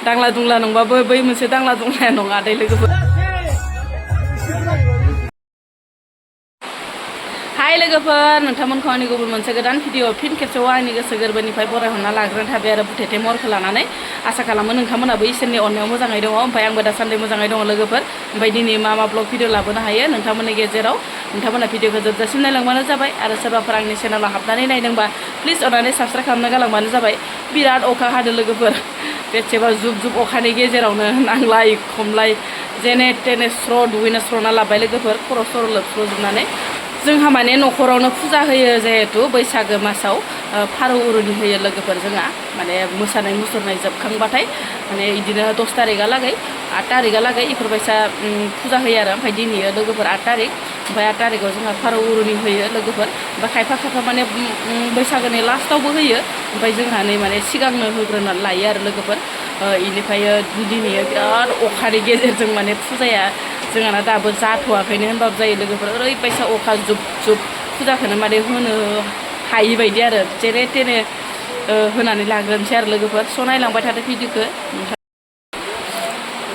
दांला दुंला नंबाबो बै मोनसे दांला दुंलाया नङा दै लोगोफोर हाय लोगोफोर नोंथांमोनखौ आंनि गुबुन मोनसे गोदान भिडिअ फिन खेबसेबाव आंनि गोसो गोरबोनिफ्राय बरायहरना लाग्रोनाय थाबाय आरो बुथेथे महरखौ लानानै आसा खालामो नोंथांमोनाबो इसोरनि अननायाव मोजाङै दङ ओमफ्राय आंबो दासान्दि मोजाङै दङ लोगोफोर ओमफ्राय दिनै मा ब्लग भिडिअ लाबोनो हायो नोंथांमोननि गेजेराव नोंथांमोना भिडिअखौ जोबजासिम नायलांबानो जाबाय आरो सोरबाफोर आंनि चेनेलाव हाबनानै नायदोंबा प्लिज अननानै साबस्क्राइब खालामना गालांबानो जाबाय बिराद अखा हादों लोगोफोर बेसेबा जुब जुब अखानि गेजेरावनो नांलाय खमलाय जेने तेने स्र' दुगैना स्र'ना लाबाय लोगोफोर खर' सर' लोबस्र'जोबनानै जोंहा माने न'खरावनो फुजा होयो जिहेतु बैसागो मासाव फारौ उरुनि होयो लोगोफोर जोंहा माने मोसानाय मुसुरनाय जोबखांबाथाय माने बिदिनो 10 तारिखहालागै 8 तारिखहालागै इफोरबायसा फुजा होयो आरो ओमफ्राय दिनैयो लोगोफोर 8 तारिख ओमफ्राय 8 तारिखआव जोंहा फारौ उरुनि होयो लोगोफोर ओमफ्राय खायफा माने बैसागोनि लास्टावबो होयो ओमफ्राय जोंहा नै माने सिगांनो होग्रोनानै लायो आरो लोगोफोर इनिफ्राय दिनैयो बिराद अखानि गेजेरजों माने फुजाया जोंहाना दाबो जाथ'वाखैनो होनबाबो जायो लोगोफोर ओरैबायसा अखा जुब जुब फुजाखौनो माने होनो हायि बायदि आरो जेरे तेरे होनानै लाग्रोनोसै आरो लोगोफोर स' नायलांबाय थादो भिडिअखौ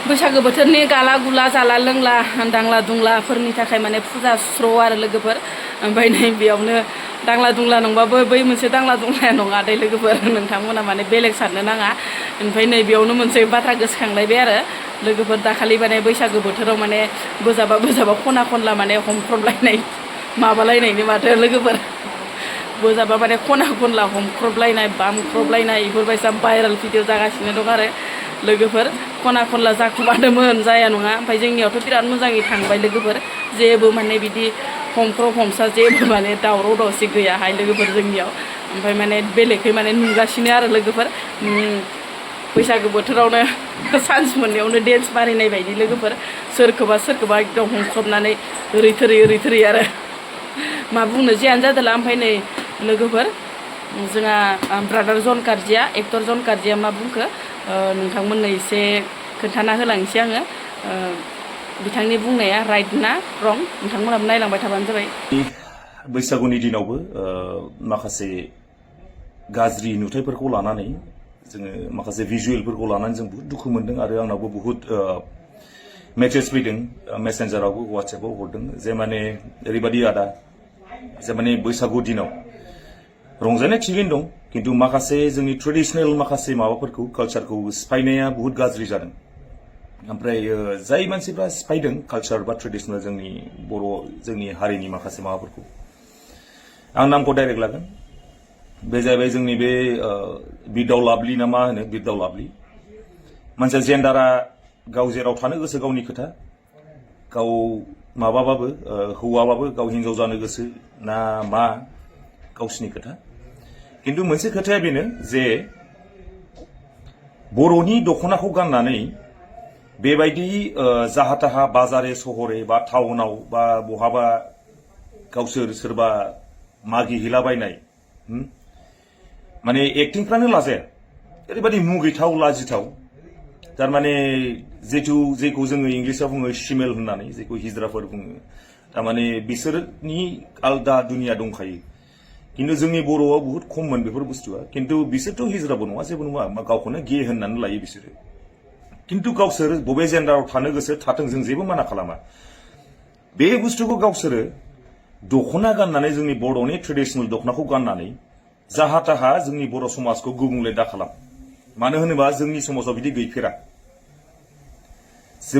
बैसागो बोथोरनि गाला गुला जाला लोंला दांला दुंलाफोरनि थाखाय माने फुजा स्र' आरो लोगोफोर ओमफ्राय नै बेयावनो दांला दुंला नंबाबो बै मोनसे दांला दुंलाया नङा दै लोगोफोर नोंथांमोना माने बेलेग साननो नाङा ओमफ्राय नै बेयावनो मोनसे बाथ्रा गोसोखांलायबाय आरो लोगोफोर दाखालि माने बैसागो बोथोराव माने बोजाबा खना खनला माने हमख्रबलायनाय माबालायनायनि माथो लोगोफोर बोजाबा माने खना खनला हमख्रबलायनाय बामख्रबलायनाय बेफोरबायसा भाइरेल भिडिअ जागासिनो दं आरो लोगोफोर खना खनला जाखुमादोंमोन जाया नङा ओमफ्राय जोंनियावथ' बिराद मोजाङै थांबाय लोगोफोर जेबो माने बिदि हमख्रब हमसा जेबो माने दावराव दावसि गैयाहाय लोगोफोर जोंनियाव ओमफ्राय माने बेलेगै माने नुगासिनो आरो लोगोफोर बैसागो बोथोरावनो सान्स मोननायावनो डेन्स बानायनाय बायदि लोगोफोर सोरखौबा एकदम हमख्रबनानै ओरै थोरै आरो मा बुंनो जियानो जादोंला ओमफ्राय नै लोगोफोर जोंहा ब्रादार जन कार्जिया एक्टर जन कार्जिया मा बुंखो नोंथांमोननो एसे खोन्थाना होलांनोसै आङो बिथांनि बुंनाया राइट ना रं नोंथांमोनाबो नायलांबाय थाबानो जाबाय बैसागुनि दिनावबो माखासे गाज्रि नुथायफोरखौ लानानै जोङो माखासे भिजुवेलफोरखौ लानानै जों बहुत दुखु मोनदों आरो आंनावबो बहुत मेसेज फैदों मेसेन्जारावबो वाट्सएपआव हरदों जे माने ओरैबायदि आदा जे माने बैसागु दिनाव रंजानाय थिगैनो दं किन्तु माखासे जोंनि ट्रेडिशनेल माखासे माबाफोरखौ कालचारखौ सिफायनाया बहुत गाज्रि जादों ओमफ्राय जाय मानसिफ्रा सिफायदों कालचार बा ट्रेडिशनेल जोंनि बर' जोंनि हारिनि माखासे माबाफोरखौ आं नामखौ डाइरेक्ट लागोन बे जाहैबाय जोंनि बे बिदाव लाभलि ना मा होनो बिदाव लाभलि मानसिया जेन्डारा गाव जेराव थानो गोसो गावनि खोथा गाव माबाबाबो हौवाबाबो गाव हिनजाव जानो गोसो ना मा गावसिनि खोथा किन्तु मोनसे खोथाया बेनो जे बर'नि दख'नाखौ गाननानै बेबायदि जाहा थाहा बाजारे सहरे बा टाउनाव बा बहाबा गावसोर सोरबा मागिहैलाबायनाय माने एक्टिंफ्रानो लाजाया ओरैबायदि मुगैथाव लाजिथाव थारमाने जेखौ जोङो इंलिसाव बुङो सिमेल होननानै जेखौ हिजराफोर बुङो थारमाने बिसोरनि आलदा दुनिया दंखायो किन्तु जोंनि बर'आव बहुत खममोन बेफोर बुस्थुआ किन्तु बिसोरथ' हिजराबो नङा जेबो नङा गावखौनो गे होननानै लायो बिसोरो किन्तु गावसोर बबे जेन्डाराव थानो गोसो थाथों जों जेबो माना खालामा बे बुस्थुखौ गावसोरो दख'ना गाननानै जोंनि बर'नि ट्रेडिशनेल दख'नाखौ गाननानै जाहा थाहा जोंनि बर' समाजखौ गुबुंले दा खालाम मानो होनोबा जोंनि समाजाव बिदि गैफेरा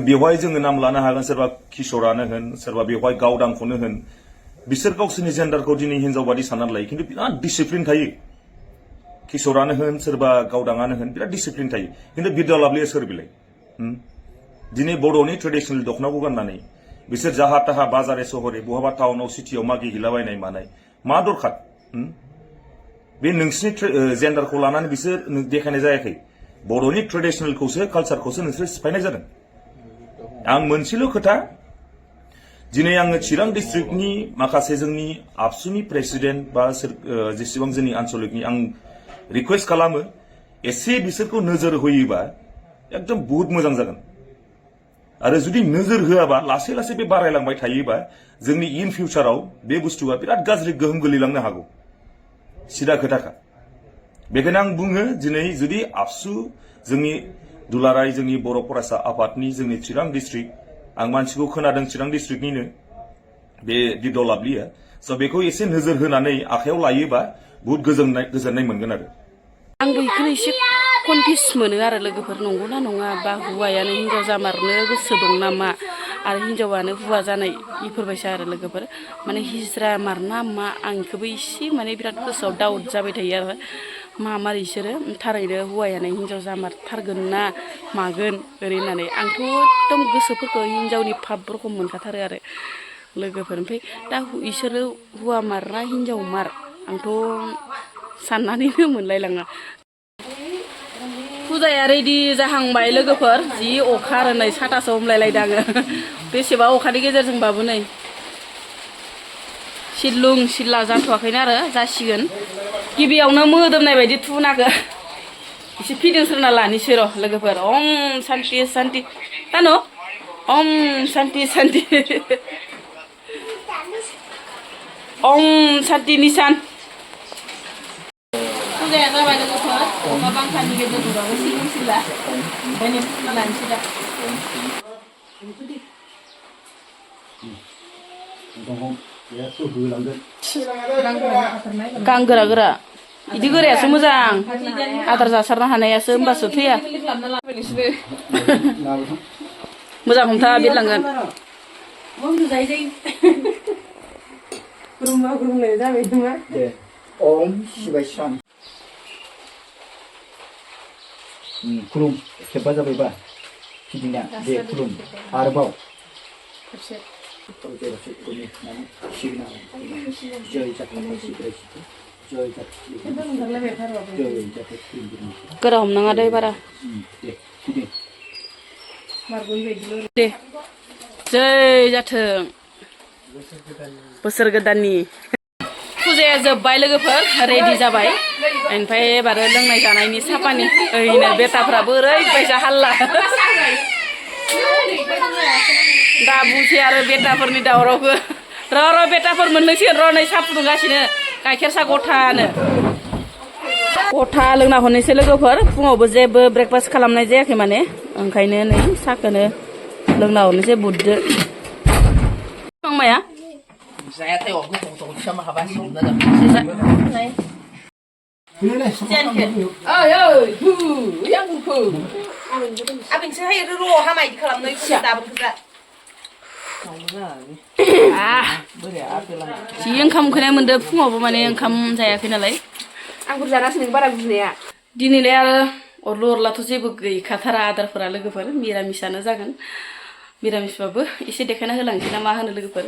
बेवहाय जोङो नाम लानो हागोन सोरबा किशोरानो होन सोरबा बेवहाय गावदांखौनो होन बिसोर गावसोरनि जेन्डारखौ दिनै हिनजाव बादि साननानै लायो किन्तु बिराद डिसिप्लिन थायो किशोरानो होन सोरबा गावदाङानो होन बिराद डिसिप्लिन थायो किन्तु बिद्या लाभलिया सोर बिलाय दिनै बर'नि ट्रेडिशनेल दख'नाखौ गाननानै बिसोर जाहा थाहा बाजारे सहरे बहाबा टाउनाव सिटियाव मागिहैलाबायनाय मानाय मा दरखार बे नोंसिनि जेन्डारखौ लानानै बिसोर देखायनाय जायाखै बर'नि ट्रेडिशनेलखौसो कालचारखौसो नोंसोर सिफायनाय जादों आं मोनसेल' खोथा दिनै आङो चिरां डिस्ट्रिक्टनि माखासे जोंनि आबसुनि प्रेसिडेन्ट बा जेसेबां जोंनि आन्चलिकनि आं रिकुवेस्ट खालामो एसे बिसोरखौ नोजोर होयोबा एकदम बहुत मोजां जागोन आरो जुदि नोजोर होआबा लासै लासै बे बारायलांबाय थायोबा जोंनि इन फिउचाराव बे बुस्थुआ बिराद गाज्रि गोहोम गोलैलांनो हागौ सिदा खोथाखा बेखायनो आं बुङो दिनै जुदि आबसु जोंनि दुलाराय जोंनि बर' फरायसा आफादनि जोंनि चिरां डिस्ट्रिक्ट आं मानसिखौ खोनादों चिरां डिस्ट्रिक्टनिनो बे दिदलाबलिया स' बेखौ एसे नोजोर होनानै आखायाव लायोबा बहुत गोजोननाय मोनगोन आरो आंबो बेखौनो एसे कनफिउस मोनो आरो लोगोफोर नंगौना नङा बा हौवायानो हिन्जाव जामारनो गोसो दं नामा आरो हिन्जावानो हौवा जानाय बेफोरबायसा आरो लोगोफोर माने हिज्रा मारना मा आं बेखौबो एसे माने बिराद गोसोआव डाउट जाबाय थायो आरो मारै बिसोरो थारैनो हौवायानो हिन्जाव जामारथारगोन ना मागोन ओरै होननानै आंथ' एकदम गोसोफोरखौ हिन्जावनि भाबफोरखौ मोनखाथारो आरो लोगोफोर ओमफ्राय दा इसोरो हौवा मारना हिन्जाव मार आंथ' साननानैनो मोनलायलाङा फुजाया रेडि जाहांबाय लोगोफोर जि अखा आरो नै साथासो हमलायलायदों आङो बेसेबा अखानि गेजेरजोंबाबो नै सिदलुं सिदला जाथ'वाखैनो आरो जासिगोन गिबियावनो मोदोमनाय बायदि थुनाखौ एसे फिदिंस्रोना लानोसै र' लोगोफोर ओम शान्ति शान्ति तानु ओम शान्ति शान्ति ओम शान्ति निशान फुजाया जाबाय लोगोफोर अखा बांखानि गेजेरजोंबाबो सिदलुं सिदला ओंखायनो फुना लानोसै दा गां गोरा गोरा बिदि गोरायासो मोजां आदार जासारनो हानायासो होमबासो थैया मोजां हमथा बिरलांगोन ओम शिवाय शान खुलुम खेबा जाबायबा फिदिंना दे खुलुम आरोबाव गोरा हमनाङा दै बारा दे जै जाथों बोसोर गोदाननि फुजाया जोब्बाय लोगोफोर रेडि जाबाय ओमफ्राय एबार लोंनाय जानायनि सापानि ओरैनो बेटाफ्राबो ओरैबायसा हाल्ला दा बुंसै आरो बेटाफोरनि दावरावखौ र' बेटाफोर मोननोसिगोन र' नै साहा फुदुंगासिनो गाइखेर साहा गथानो गथा लोंना हरनोसै लोगोफोर फुङावबो जेबो ब्रेकफास्ट खालामनाय जायाखै माने ओंखायनो नै साहाखौनो लोंना हरनोसै बुददो माया Saya tengok aku sama habis sudah dah. Yang buku. Abang saya itu roh hamai di kolam ni siapa abang kita. जि ओंखाम उखैनाय मोनदों फुङावबो माने ओंखाम जायाखै नालाय आं बुरजा नासिनो बारा बुजिनाया दिनैलाय आरो अरलु अरलाथ' जेबो गैखाथारा आदारफोरा लोगोफोर मिरामिसानो जागोन मिरामिसबाबो एसे देखायना होलांसै ना मा होनो लोगोफोर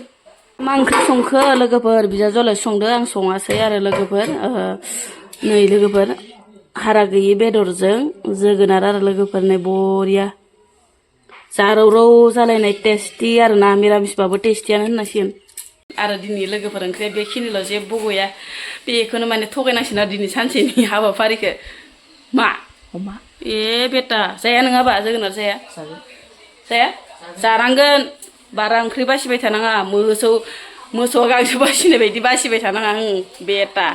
मा ओंख्रि संखो लोगोफोर बिजावजालाय संदो आं सङासै आरो लोगोफोर नै लोगोफोर हारा गैयि बेदरजों जोगोनार आरो लोगोफोर नै बरिया जारौरौ जालायनाय टेस्टि आरो ना मिरामिसबाबो टेस्टियानो होननांसिगोन आरो दिनै लोगोफोर ओंख्रिया बेखिनिल' जेबो गैया बेखौनो माने थगायनांसिगोन आरो दिनै सानसेनि हाबाफारिखौ मा अमा ए बेटा जाया नङाबा जोगोनार जाया जाया जानांगोन बारा ओंख्रि बासिबाय थानाङा मोसौआ गांसो बासिनाय बायदि बासिबाय थानाङा बेटा